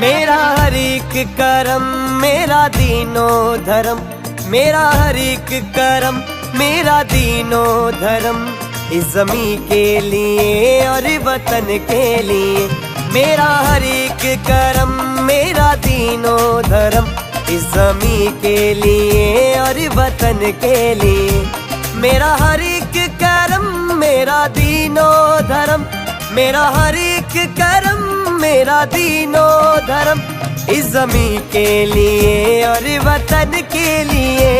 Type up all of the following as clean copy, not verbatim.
मेरा हर एक कर्म मेरा दीनो धर्म, मेरा हर एक कर्म मेरा दीनो धर्म, इस ज़मीं के लिए और वतन के लिए। मेरा हर एक कर्म मेरा दीनो धर्म, इस ज़मीं के लिए और वतन के लिए। मेरा हर एक कर्म मेरा दीनो धर्म, मेरा हर एक कर्म मेरा दीनो धर्म, इस ज़मीं के लिए और वतन के लिए,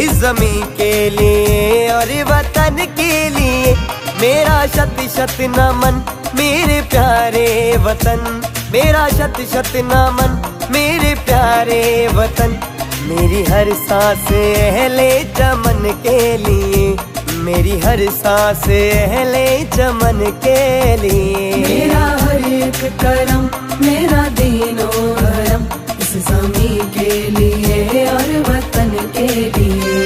इस ज़मीं के लिए और वतन के लिए। मेरा शत शत नमन मेरे प्यारे वतन, मेरा शत शत नमन मेरे प्यारे वतन। मेरी हर सांस अहले चमन के लिए, मेरी हर सांस अहले चमन के लिए। मेरा हर एक कर्म मेरा दीनो धर्म, इस ज़मीं के लिए और वतन के लिए।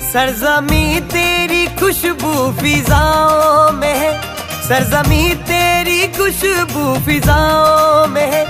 सरज़मीं तेरी खुशबू फिजाओं में है, सरज़मीं तेरी खुशबू फिजाओं में है।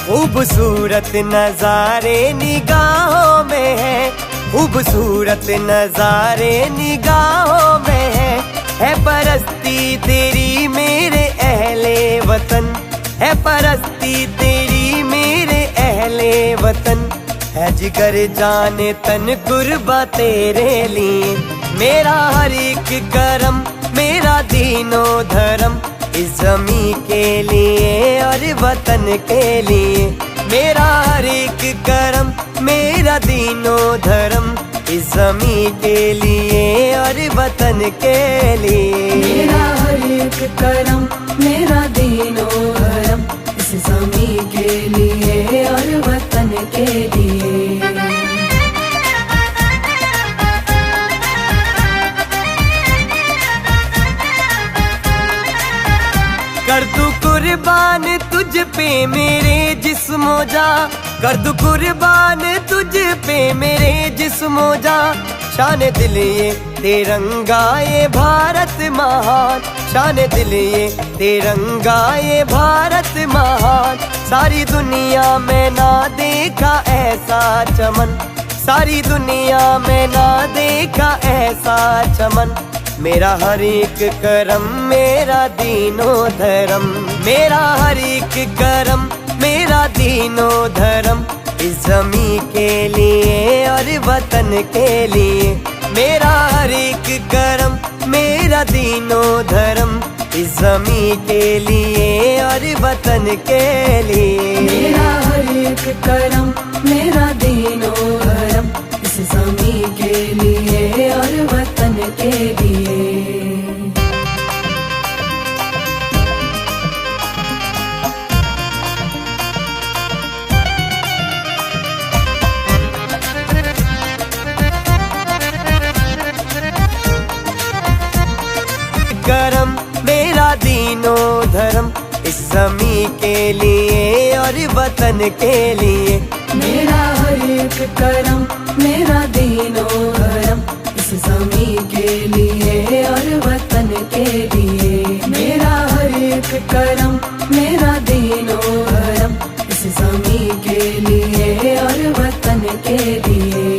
खूबसूरत नज़ारे निगाहों में है, खूबसूरत नज़ारे निगाहों में है परस्ती तेरी मेरे अहले वतन, है परस्ती तेरी मेरे अहले वतन। है जिगर जाने तन कुर्बा तेरे लिए। मेरा हर एक कर्म मेरा दीनो धर्म, इस ज़मीं के लिए और वतन के लिए। मेरा हर एक कर्म मेरा दीनो धर्म, इस ज़मीं के लिए और वतन के लिए। मेरा हर एक कर्म मेरा दीनो धर्म, इस ज़मीं के लिए और वतन के लिए। कर दूं कुर्बान तुझ पे मेरे जिस्मो जा, कर दूं कुर्बान तुझ पे मेरे जिस्मो जा। शान दिल ये तिरंगा ये भारत महान, शान दिल ये तिरंगा ये भारत महान। सारी दुनिया में ना देखा ऐसा चमन, सारी दुनिया में ना देखा ऐसा चमन। मेरा हर एक कर्म मेरा दीनो धर्म, मेरा हर एक कर्म मेरा दीनो धर्म, इस ज़मीं के लिए और वतन के लिए। मेरा हर एक कर्म मेरा दीनो धर्म, इस ज़मीं के लिए और वतन के लिए। मेरा हर एक कर्म मेरा दीनो धर्म, इस ज़मीं के लिए और वतन के लिए। कर्म मेरा दीनो धर्म, इस ज़मीं के लिए और वतन के लिए। मेरा हर एक कर्म मेरा दीनो धर्म, इस ज़मीं के लिए और वतन के लिए। मेरा हर एक कर्म मेरा दीनो धर्म, इस ज़मीं के लिए और वतन के लिए।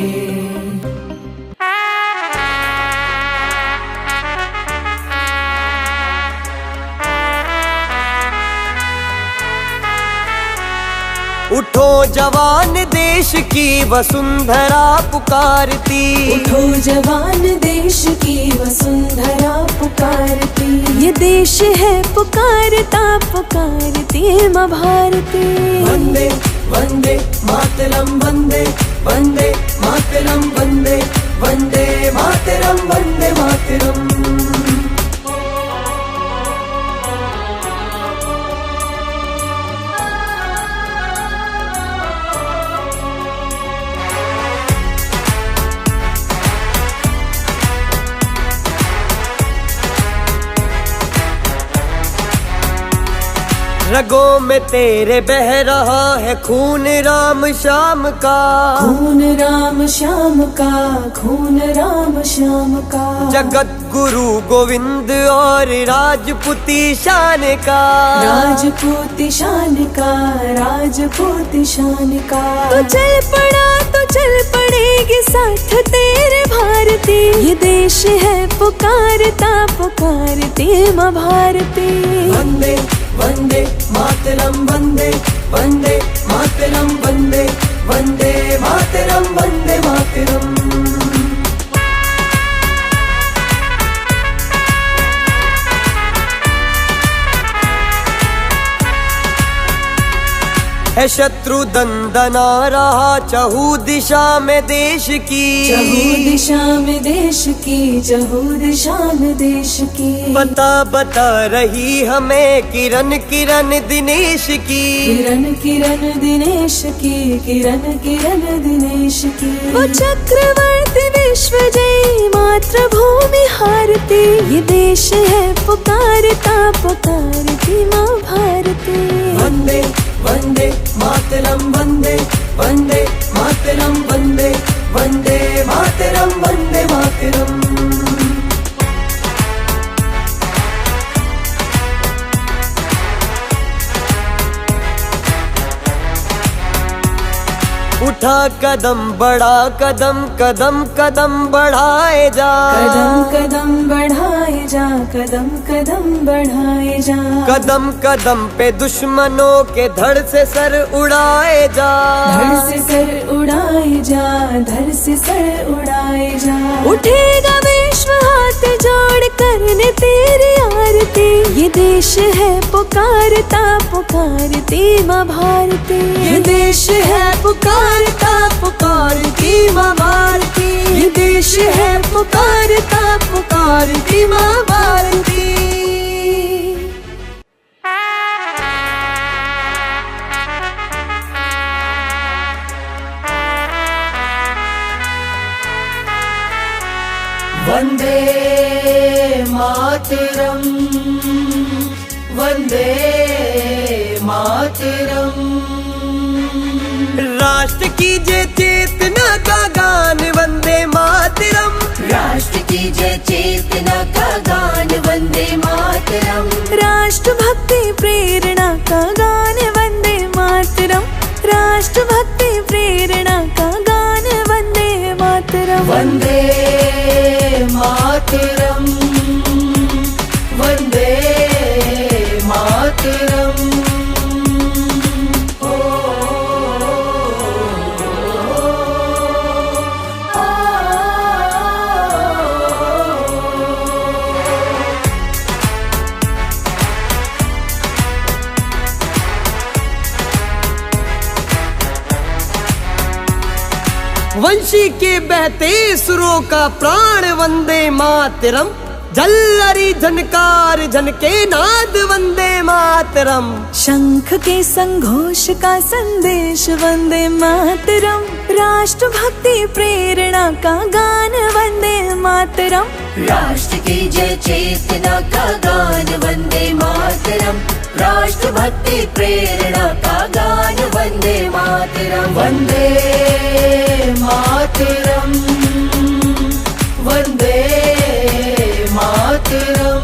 उठो जवान देश की वसुंधरा पुकारती, उठो जवान देश की वसुंधरा पुकारती। ये देश है पुकारता पुकारती माँ भारती। वंदे वंदे मातरम, वंदे वंदे मातरम, वंदे वंदे मातरम, वंदे मातरम। रगों में तेरे बह रहा है खून राम श्याम का, खून राम श्याम का, खून राम श्याम का। जगत गुरु गोविंद और राजपूती शान का, राजपूती शान का, राजपूती शान का। तो चल पड़ा तो चल पड़ेगी साथ तेरे भारती, ये देश है पुकारता पुकारती माँ भारती। वंदे वंदे मातरम, वंदे वंदे मातरम, वंदे वंदे मातरम, वंदे मातरम। है शत्रु दंदना रहा चहु दिशा में देश की, चहु दिशा में देश की, चहु दिशा में देश की। बता बता रही हमें किरण किरण दिनेश की, किरण किरण दिनेश की, किरण किरण दिनेश की। वो चक्रवर्ती विश्व जय मातृभूमि हारती, ये देश है पुकारता पुकारती माँ भारती। वंदे वंदे मातरम, वंदे वंदे मातरम, वंदे वंदे मातरम, वंदे मातरम। उठा कदम बढ़ा कदम, कदम कदम बढ़ाए जा, कदम कदम बढ़ाए जा, कदम कदम बढ़ाए जा। कदम कदम पे दुश्मनों के धड़ से सर उड़ाए जा, धड़ से सर उड़ाए जा, धड़ से सर उड़ाए जा। उठेगा विश्व हाथ जोड़ करने तेरी आरती, ये देश है पुकारता पुकारती माँ भारती। ये देश है पुकारता पुकारती माँ भारती, ये देश है पुकारता पुकारती माँ भारती। वंदे मातरम, वंदे मातरम। राष्ट्र की जय चेतना का गान वंदे मातरम, राष्ट्र की जय चेतना का गान वंदे मातरम। राष्ट्र भक्ति प्रेरणा का गान वंदे मातरम, राष्ट्र भक्ति प्रेरणा का गान वंदे मातरम। वंदे मातरम, वंदे मातरम। वंशी के बहते सुरों का प्राण वंदे मातरम, झल्लरी झनकार झनके नाद वंदे मातरम। शंख के संघोष का संदेश वंदे मातरम, राष्ट्र भक्ति प्रेरणा का गान वंदे मातरम। राष्ट्र की जय चेतना का गान वंदे मातरम, राष्ट्र भक्ति प्रेरणा का गान वंदे मातरम। वंदे मातरम, वंदे मातरम।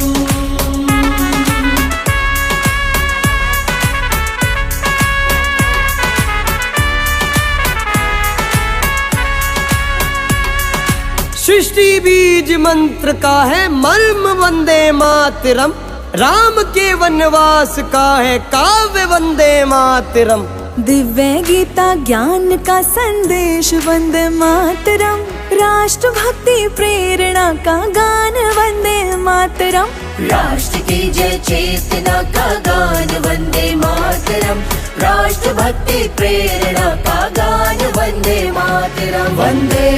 सृष्टि बीज मंत्र का है मर्म वंदे मातरम, राम के वनवास का है काव्य वंदे मातरम। दिव्य गीता ज्ञान का संदेश वंदे मातरम, राष्ट्र भक्ति प्रेरणा का गान वंदे मातरम। राष्ट्र की जय चेतना का गान वंदे मातरम, राष्ट्र भक्ति प्रेरणा का गान वंदे मातरम। वंदे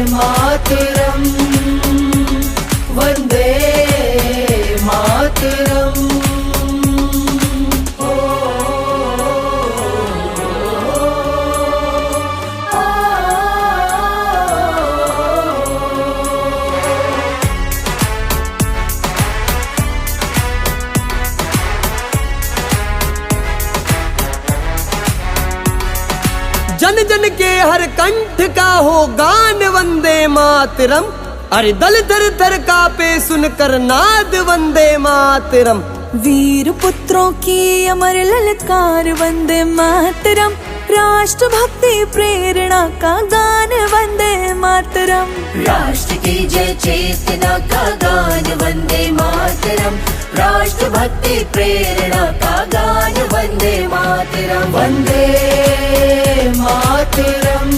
मातरम, वंदे मातरम। हर कंठ का हो गान वंदे मातरम। अरे दल थर थर कांपे सुनकर नाद वंदे मातरम। वीर पुत्रों की अमर ललकार वंदे मातरम। राष्ट्र भक्ति प्रेरणा का गान वंदे मातरम। राष्ट्र की जय चेतना का गान वंदे मातरम। राष्ट्र भक्ति प्रेरणा का गान वंदे मातरम। वंदे मातरम,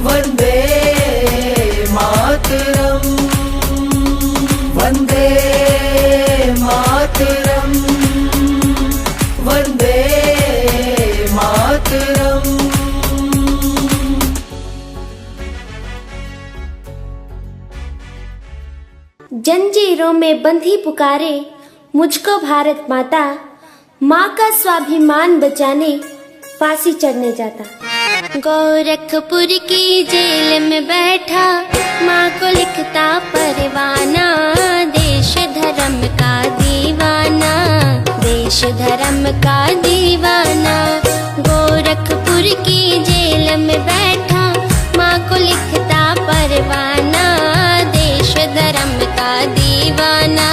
वंदे मातरम, वंदे मातरम, वंदे मातरम। जंजीरों में बंधी पुकारे मुझको भारत माता, माँ का स्वाभिमान बचाने फांसी चढ़ने जाता। गोरखपुर की जेल में बैठा माँ को लिखता परवाना, देश धर्म का दीवाना, देश धर्म का दीवाना। गोरखपुर की जेल में बैठा माँ को लिखता परवाना, देश धर्म का दीवाना,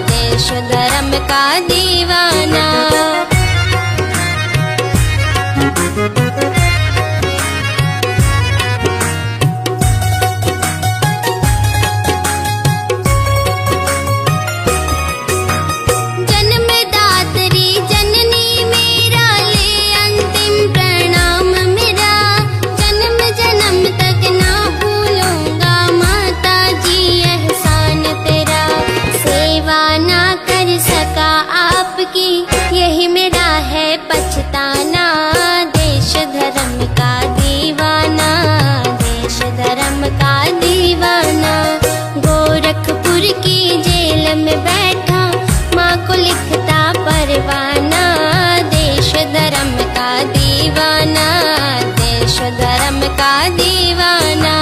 देश धर्म का दीवाना। जन्मदात्री जननी मेरा, ले अंतिम प्रणाम मेरा। जन्म जन्म तक ना भूलूंगा माता जी एहसान तेरा। सेवा ना कर सका आपकी यही मेरा है पछताना, देश धर्म का दीवाना, देश धर्म का दीवाना। गोरखपुर की जेल में बैठा माँ को लिखता परवाना, देश धर्म का दीवाना, देश धर्म का दीवाना।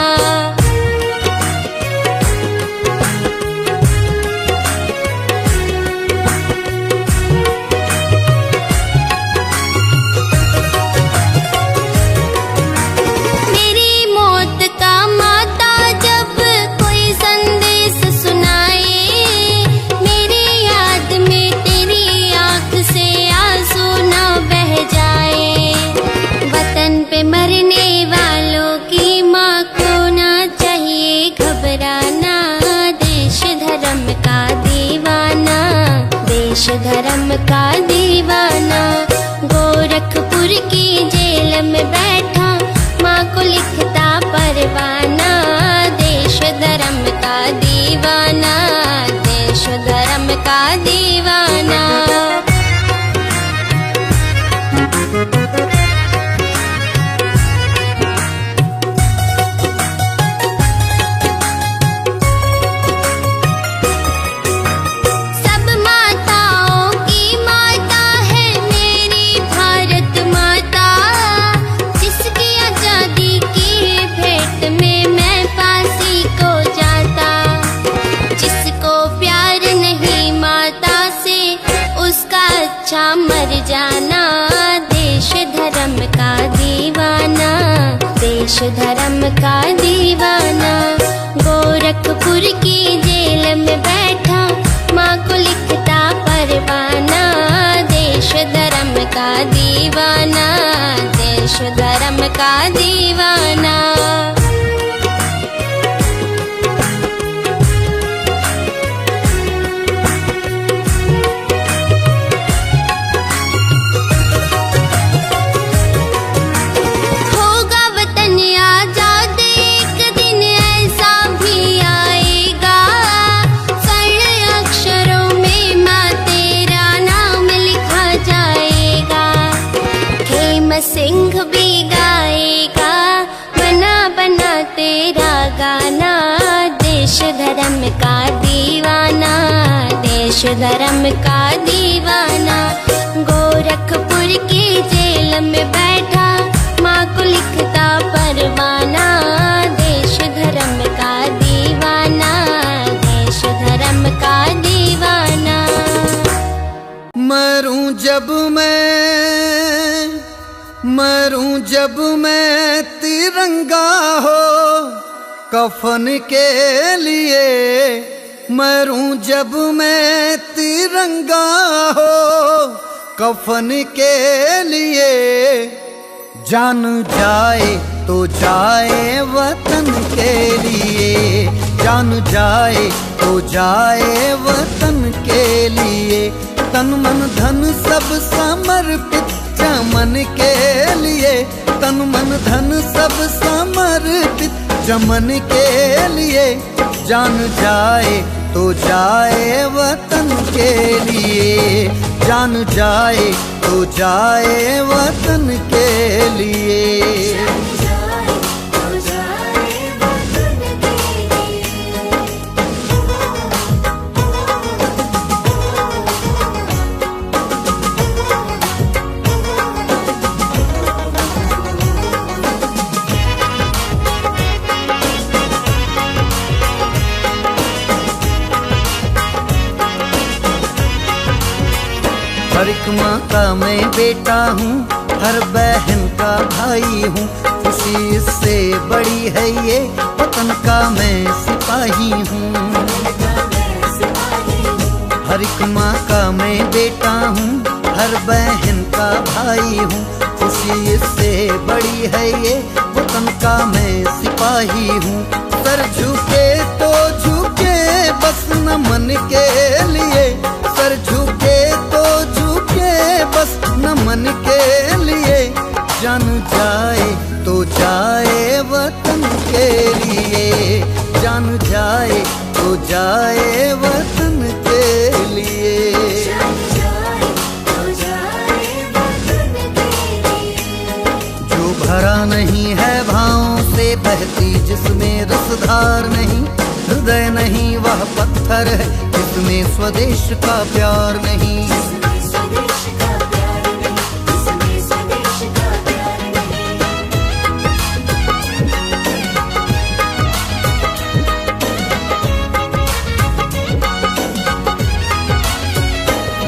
मेरी मौत का माता जब कोई संदेश सुनाए, मेरी याद में तेरी आँख से आंसू न बह जाए। वतन पे मरने वालों की माँ को ना चाहिए घबराना, देश धर्म का दीवाना, देश धर्म का दीवाना। गोरखपुर की जेल में बैठा माँ को लिखता परवाना, देश धर्म का दीवाना, देश धर्म का दीवाना। सब माताओं की माता है मेरी भारत माता, जिसकी आजादी की भेंट में मैं फांसी को जाता। जिसको प्यार नहीं माता से उसका अच्छा मर जाना, देश धर्म का दीवाना, देश धर्म का दीवाना। गोरखपुर की जेल में बैठा माँ को लिखता परवाना, देश धर्म का दीवाना, देश धर्म का दीवाना। होगा वतन आजाद एक दिन ऐसा भी आएगा, स्वर्ण अक्षरों में माँ तेरा नाम लिखा जाएगा। खेम सिंह भी गाएगा बना बना तेरा गाना, देश धर्म का दीवाना, देश धर्म का दीवाना। गोरखपुर की जेल में बैठा माँ को लिखता परवाना, देश धर्म का दीवाना, देश धर्म का दीवाना। मरूं जब मैं मरूं जब मैं तिरंगा हो कफन के लिए, मरूं जब मैं तिरंगा हो कफन के लिए, जान जाए तो जाए वतन के लिए, जान जाए तो जाए वतन के लिए, तन मन धन सब समर्पित चमन के लिए, तन मन धन सब समर्पित चमन के लिए, जान जाए तो जाए वतन के लिए, जान जाए तो जाए वतन के लिए। हर एक माँ का मैं बेटा हूँ, हर बहन का भाई हूँ, खुशी इससे बड़ी है ये वतन का मैं सिपाही हूँ। हर एक माँ का मैं बेटा हूँ, हर बहन का भाई हूँ, खुशी इससे बड़ी है ये वतन का मैं सिपाही हूँ। सर झुके तो झुके बस नमन के लिए, सर झुके तो झुके बस नमन के लिए, जान जाए तो जाए वतन के लिए, जान जाए तो जाए वतन के लिए। जो भरा नहीं है भावों से बहती जिसमें रसधार नहीं, हृदय नहीं वह पत्थर है जिसमें स्वदेश का प्यार नहीं।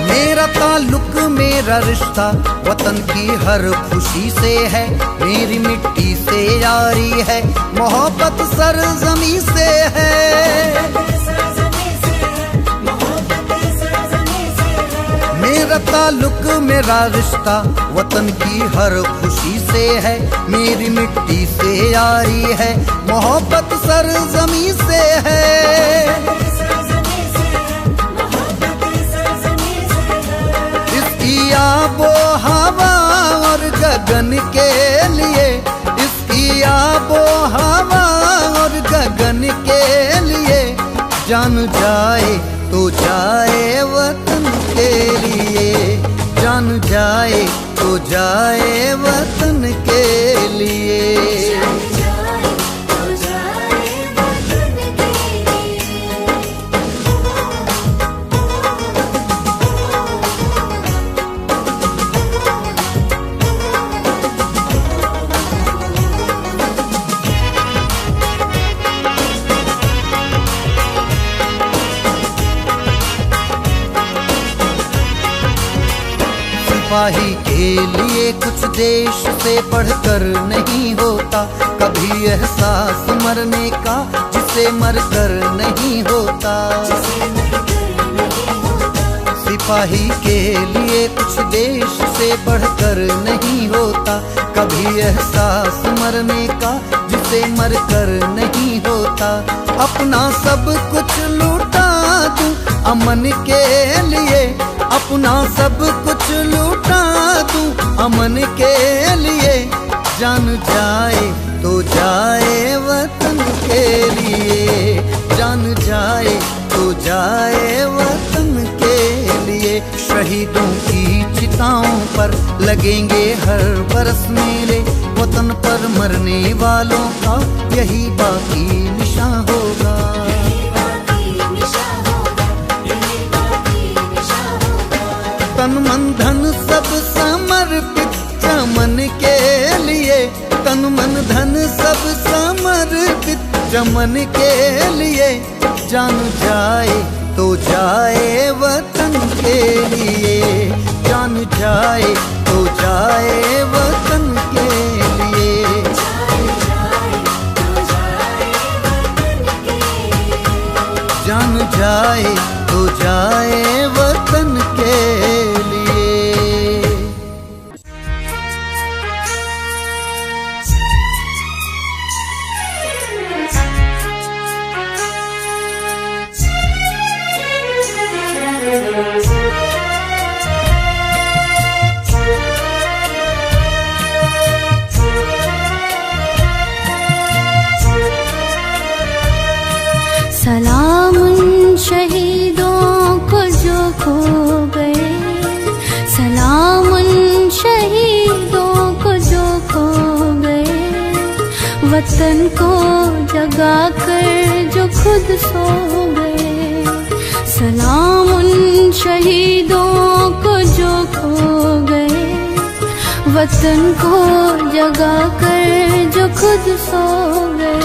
मेरा ताल्लुक मेरा रिश्ता वतन की हर खुशी से है, मेरी मिट्टी से यारी है, मोहब्बत सरजमी से है। मेरा ताल्लुक मेरा रिश्ता वतन की हर खुशी से है, मेरी मिट्टी से यारी है, मोहब्बत सरजमी से है। आबो हवा और गगन के लिए, इसकी आबो हवा और गगन के लिए, जान जाए तो जाए वतन के लिए, जान जाए तो जाए वतन के लिए। सिपाही के लिए कुछ देश से बढ़कर नहीं होता, कभी एहसास मरने का जिसे मरकर नहीं होता। सिपाही के लिए कुछ देश से बढ़कर नहीं होता, कभी एहसास मरने का जिसे मरकर नहीं होता। अपना सब कुछ लूटा दूं अमन के लिए, अपना सब कुछ लूटा दूं अमन के लिए, जान जाए तो जाए वतन के लिए, जान जाए तो जाए वतन के लिए। शहीदों की चिताओं पर लगेंगे हर बरस मेले, वतन पर मरने वालों का यही बाकी निशान होगा। तन मन धन सब समर्पित चमन के लिए, तन मन धन सब समर्पित चमन के लिए, जान जाए तो जाए वतन के लिए, जान जाए तो जाए वतन जान जाए तो जाए वतन के लिए। सलाम उन शहीदों को जो खो गए, सलाम उन शहीदों को जो खो गए, वतन को जगा कर जो खुद सो गए। सलाम उन शहीदों को जो खो गए, वतन को जगा कर जो खुद सो गए।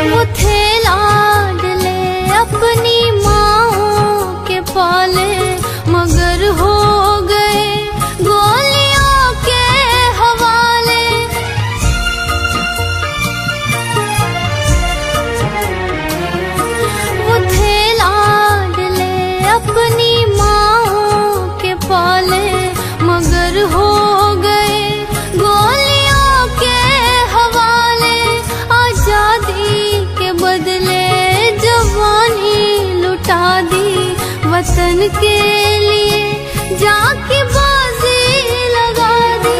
वो थे लाडले अपनी माँओं के पाले, मगर हो गए गोलियों के हवाले। वो थे लाडले अपनी माँओं के पाले, मगर हो गए गोलियों के हवाले। आजादी के बदले जवानी लुटा दी, वतन के लिए जाके बाजी लगा दी।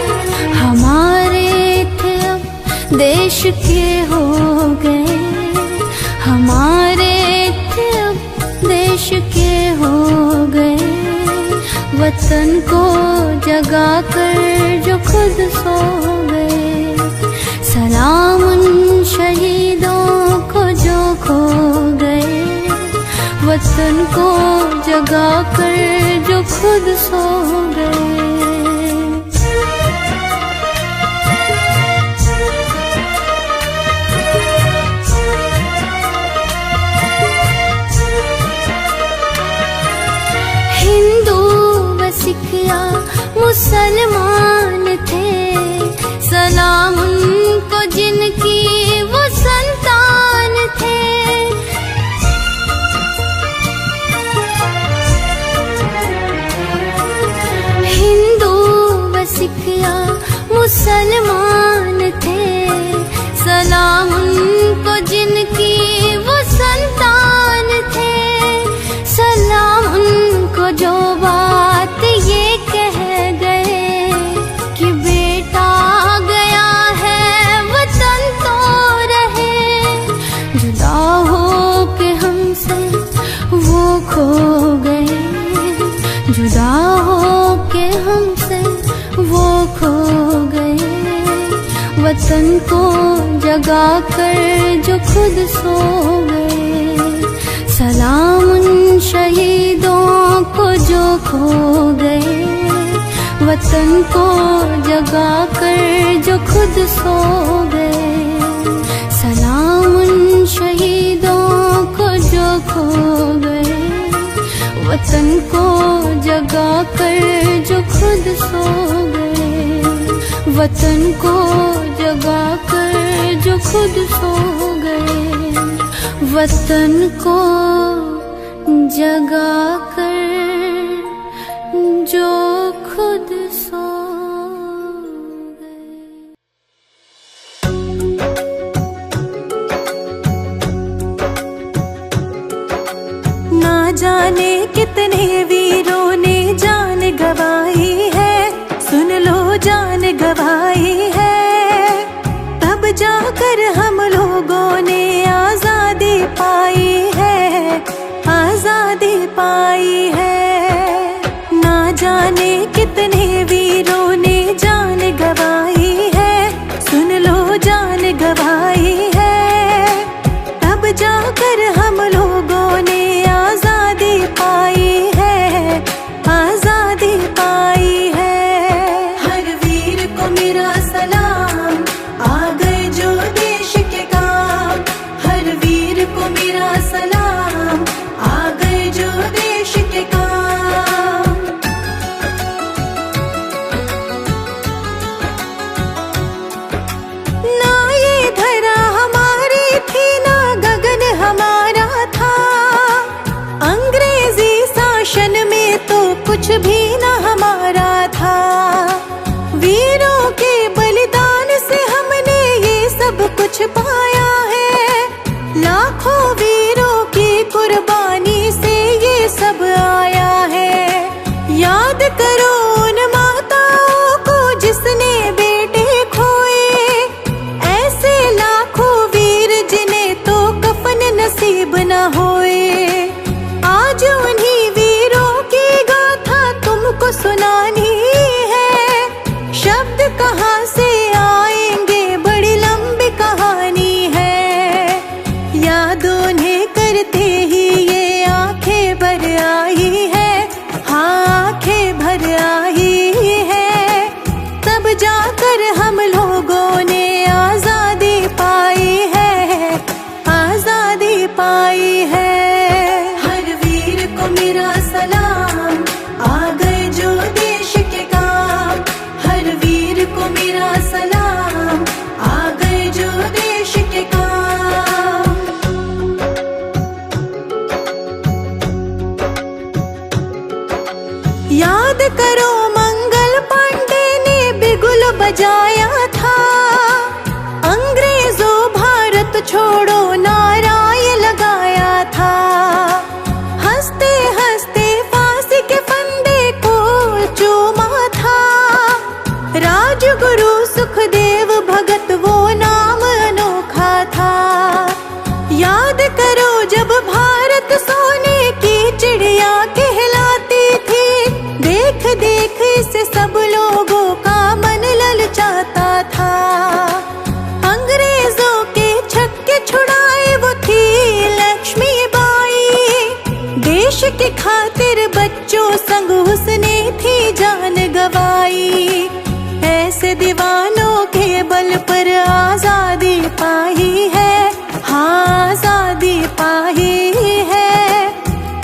हमारे थे अब देश के हो गए, हमारे थे अब देश के हो गए, वतन को जगा कर जो खुद सो गए। सलाम उन शहीदों को जो खो गए, वतन को जगा कर जो खुद सो गए। हिंदू व सिख या मुसलमान थे, सलाम उनको जिनकी वो संतान थे। हिंदू व सिख या मुसलमान थे, सलाम उनको जिनकी वो संतान थे। सलाम उनको जो बात ये कह गए कि बेटा गया है वतन तो रहे। जुदा हो के हमसे वो खो गए, जुदा हो के हमसे वो खो गए, वतन को जगा कर जो खुद सो गए। सलाम उन शहीदों को जो खो गए, वतन को जगा कर जो खुद सो गए। सलाम उन शहीदों को जो खो गए, वतन को जगा कर जो खुद सो गए। वतन को जगा कर जो खुद सो गए, वतन को जगा कर जो खुद सो गए। ना जाने कितने वीरों ने जान गवाई है, सुन लो जान गवाई है। तब जाकर हम लोगों ने आजादी पाई है, आजादी पाई है। ना जाने कितने वीरों ने जान गवाई है, सुन लो जान गवाई है। तब जाकर हम लोगों ने आजादी पाई है, आजादी पाई है। हर वीर को मेरा सलाम, आ गए जो देश के काम। हर वीर को मेरा सलाम, आ गए जो देश के काम। करो उन माताओं को जिसने बेटे खोए, ऐसे लाखों वीर जिन्हें तो कफन नसीब न होए। आज उन्हीं वीरों की गाथा तुमको सुनानी है, शब्द कहाँ से आएंगे बड़ी लंबी कहानी है। याद उन्हें करते ही ये आंखें भर आई है, हाँ आंखें भर आई है। तब जाकर हम लोगों ने आजादी पाई है, आजादी पाई है। हर वीर को मेरा सलाम, आ गए जो देश के काम। हर वीर को मेरा सलाम, आ गए जो देश के काम। याद करो मंगल पांडे ने बिगुल बजाया था, अंग्रेजों भारत छोड़ो नारा ये लगाया था। हंसते हंसते फांसी के फंदे को चूमा था, राजगुरु सुखदेव भगत वो नाम अनोखा था। याद करो जब भारत सोने की चिड़िया कहलाती थी, देख देख इसे सब लोगों का मन ललचाता था। अंग्रेजों के छक्के छुड़ाए वो थी लक्ष्मीबाई, देश के खातिर बच्चों संग उसने थी जान गवाई। ऐसे दीवानों के बल पर आजादी पाई है, हाँ आजादी पाई है।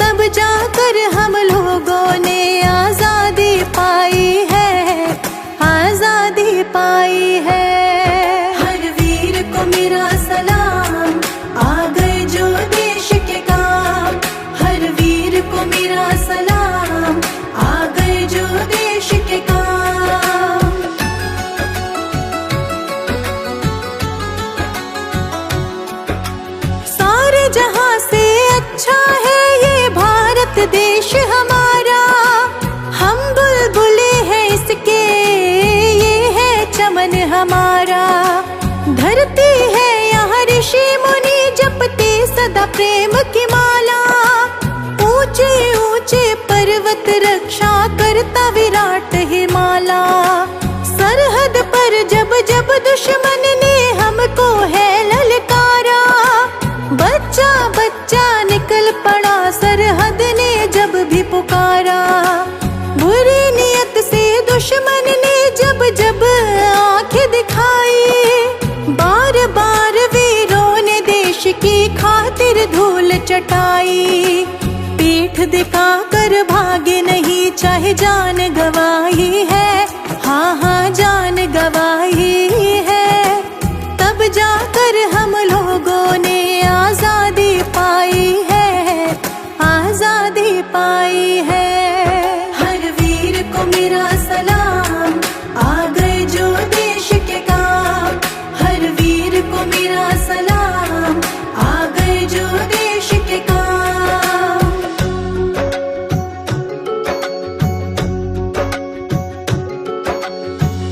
तब जाकर हम लोगों ने आजादी पाई है, आजादी पाई है। हर वीर को मेरा सलाम, आ गए जो देश के काम। हर वीर को मेरा सलाम, आ गए जो देश के काम। सारे जहां से अच्छा है ये भारत देश हमारा, हम बुलबुले हैं इसके, ये है चमन हमारा। धरती है यहाँ ऋषि मुनि जपते सदा प्रेम की माला, ऊंचे ऊंचे पर्वत रक्षा करता विराट हिमाला। सरहद पर जब जब दुश्मन ने हमको है ललकारा, बच्चा बच्चा निकल पड़ा सरहद ने जब भी पुकारा। बुरी नियत से दुश्मन ने जब जब आंखें दिखाई, बार बार वीरों ने देश की खातिर धूल चटाई। पीठ दिखाकर भागे नहीं चाहे जान गवाही है, हाँ हाँ जान गवाही है। तब जाकर हम लोगों ने आजादी पाई है, आजादी पाई है। हर वीर को मेरा सलाम, आ गए जो देश के काम। हर वीर को मेरा सलाम, आ गए जो देश के काम।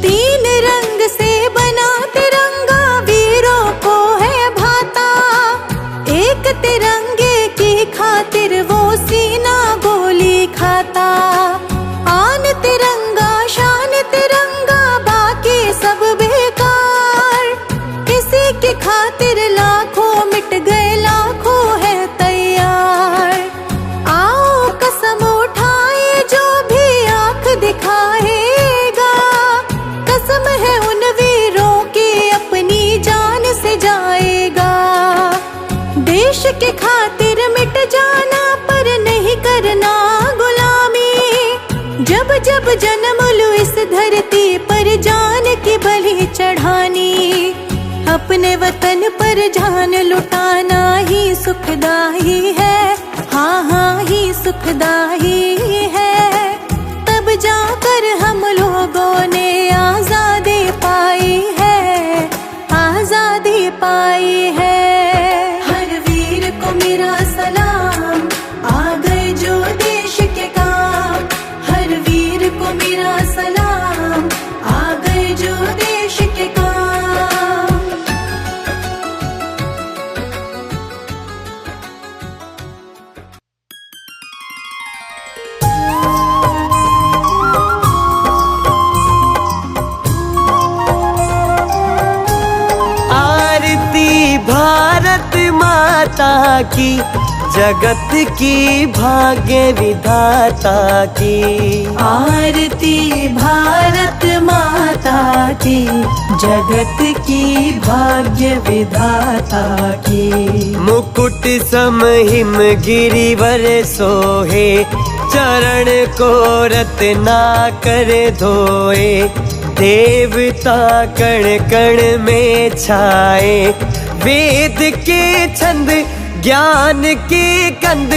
तीन रंग से बना तिरंगा वीरों को है भाता, एक तिरंगे की खातिर वो सीना गोली खाता। आन तिरंगा शान तिरंगा बाकी सब बेकार, किसी की खातिर लाखों मिट गए लाखों है तैयार। आओ कसम उठाए जो भी आंख दिखाएगा, कसम है उन वीरों की अपनी जान से जाएगा। देश के खातिर मिट जाना पर नहीं करना गुलामी, जब जब जन्म लो इस धरती पर जान की बलि चढ़ानी। अपने वतन पर जान लुटाना ही सुखदाई है, हाँ हाँ ही सुखदाई है। तब जाकर हम लोगों ने आजादी पाई है, आजादी पाई है। हर वीर को मेरा सलाम, आ गए जो देश के काम। हर वीर मेरा सलाम, आ गए जो देश के काम। भारत माता की, जगत की भाग्य विधाता की। आरती भारत माता की, जगत की भाग्य विधाता की। मुकुट सम हिम गिरिवर सोहे, चरण को रत्ना कर धोए। देवता कण कण में छाए, वेद के छंद ज्ञान के कंद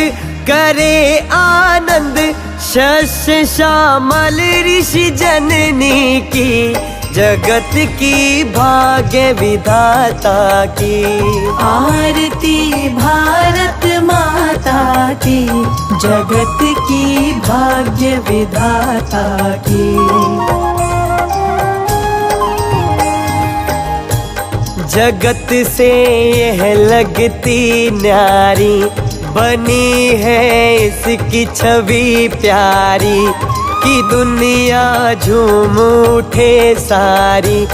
करे आनंद। शस्य श्यामल ऋषि जननी की, जगत की भाग्य विधाता की। आरती भारत माता की, जगत की भाग्य विधाता की। जगत से यह लगती न्यारी, बनी है इसकी छवि प्यारी। कि दुनिया झूम उठे सारी,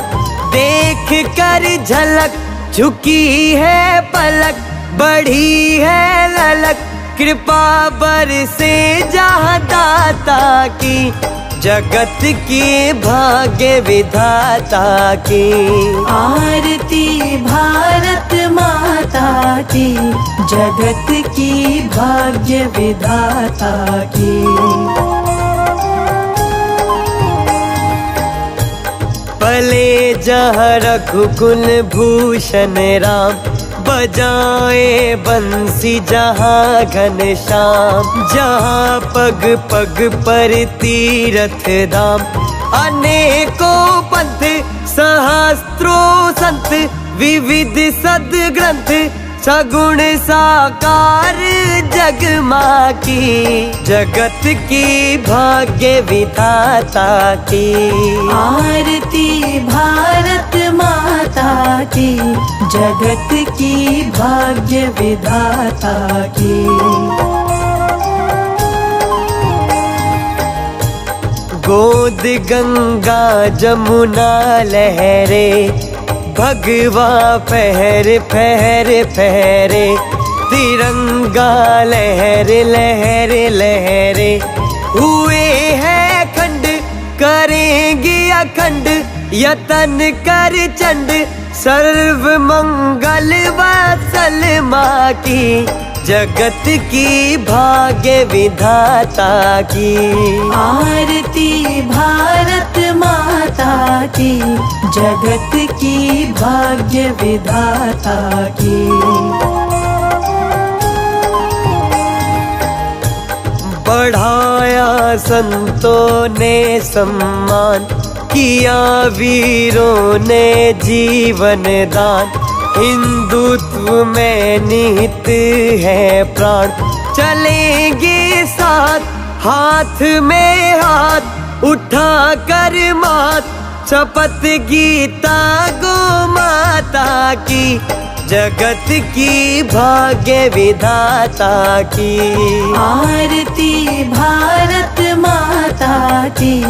देख कर झलक झुकी है पलक। बढ़ी है ललक कृपा बरसे जहाँ दाता की, जगत की भाग्य विधाता की। आरती भारत माता की, जगत की भाग्य विधाता की। पले जहाँ रघुकुल भूषण राम, बजाए बंसी जहाँ घनश्याम। जहाँ पग पग पर तीरथ धाम, अनेकों पंथ सहस्त्रों संत। विविध सद्ग्रंथ सगुण साकार जग माँ की, जगत की भाग्य विधाता की। आरती भारत माता की, जगत की भाग्य विधाता की। गोद गंगा जमुना लहरे, भगवा फहर फहर फहरे। तिरंगा लहर लहर लहरे, हुए हैं खंड करेंगे अखंड। यतन कर चंड सर्व मंगल वत्सल माँ की, जगत की भाग्य विधाता की। आरती भारत माता की, जगत की भाग्य विधाता की। बढ़ाया संतों ने सम्मान, किया वीरों ने जीवन दान। हिंदुत्व में निहित है प्राण, चलेंगे साथ हाथ में हाथ उठा कर मात। शपथ गीता गो माता की, जगत की भाग्य विधाता की। आरती भारत माता की,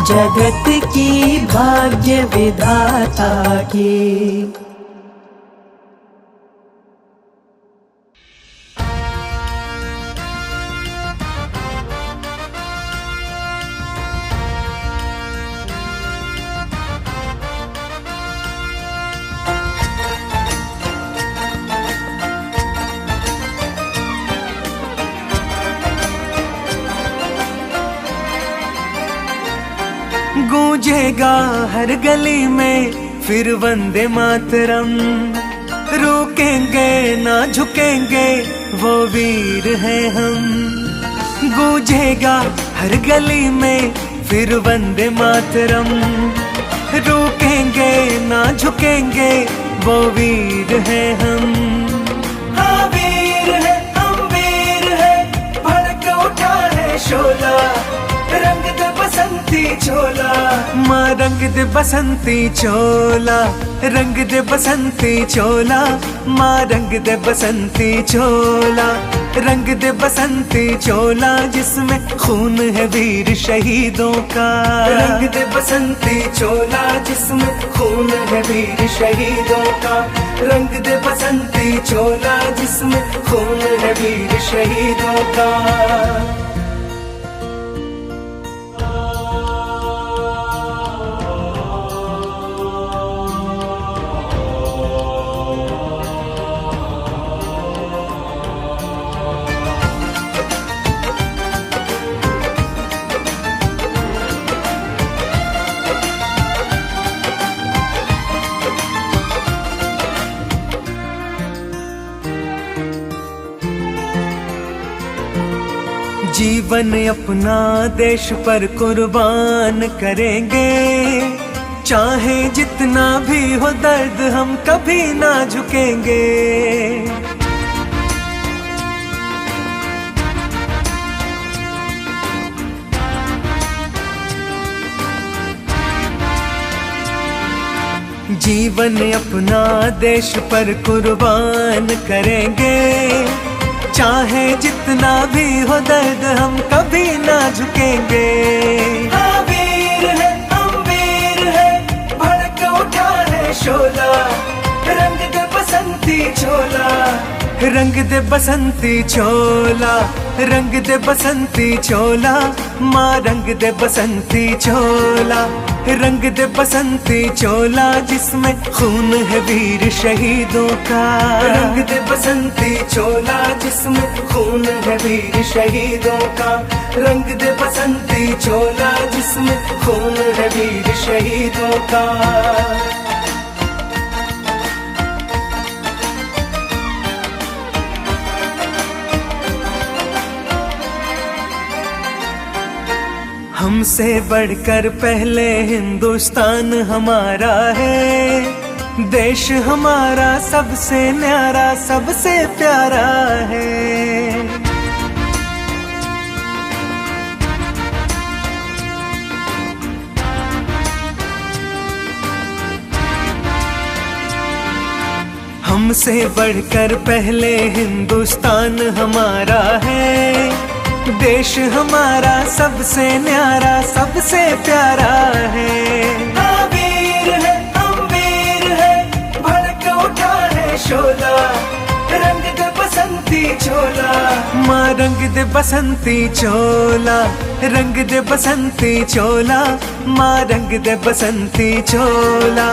जगत की भाग्य विधाता की। गूंजेगा हर गली में फिर वंदे मातरम। रुकेंगे ना झुकेंगे वो वीर हैं हम। गूंजेगा हर गली में फिर वंदे मातरम। रुकेंगे ना झुकेंगे वो वीर हैं हम। हाँ वीर है हम वीर है, भड़क उठा है शोला। रंग दे बस बसंती चोला, माँ रंग दे बसंती चोला, रंग दे बसंती चोला, माँ रंग दे बसंती चोला, रंग दे बसंती चोला जिसमें खून है वीर शहीदों का, रंग दे बसंती चोला जिसमें खून है वीर शहीदों का, रंग दे बसंती चोला जिसमें खून है वीर शहीदों का। जीवन अपना देश पर कुर्बान करेंगे, चाहे जितना भी हो दर्द हम कभी ना झुकेंगे। जीवन अपना देश पर कुर्बान करेंगे, चाहे जितना भी हो दर्द हम कभी ना झुकेंगे। हाँ वीर है हम वीर है, भड़क उठा है शोला, रंग दे बसंती चोला, रंग दे बसंती चोला, रंग दे बसंती चोला, माँ रंग दे बसंती चोला, रंग दे बसंती चोला जिसमें खून है वीर शहीदों का, रंग दे बसंती चोला जिसमें खून है वीर शहीदों का, रंग दे बसंती चोला जिसमें खून है वीर शहीदों का। हमसे बढ़कर पहले हिंदुस्तान हमारा है, देश हमारा सबसे न्यारा सबसे प्यारा है। हमसे बढ़कर पहले हिंदुस्तान हमारा है, देश हमारा सबसे न्यारा सबसे प्यारा है। हाँ वीर है हम वीर है, भड़क उठा है शोला, रंग दे बसंती चोला, माँ रंग दे बसंती चोला, रंग दे बसंती चोला, माँ रंग दे बसंती चोला,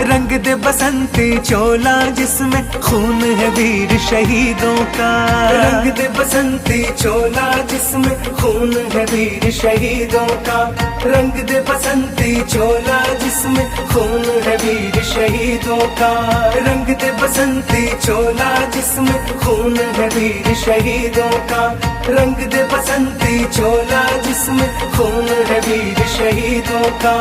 रंग दे बसंती चोला जिसमें खून है वीर शहीदों का, रंग दे बसंती चोला जिसमें खून है वीर शहीदों का, रंग दे बसंती चोला जिसमें खून है वीर शहीदों का, रंग दे बसंती चोला जिसमें खून है वीर शहीदों का, रंग दे बसंती चोला जिसमें खून है वीर शहीदों का।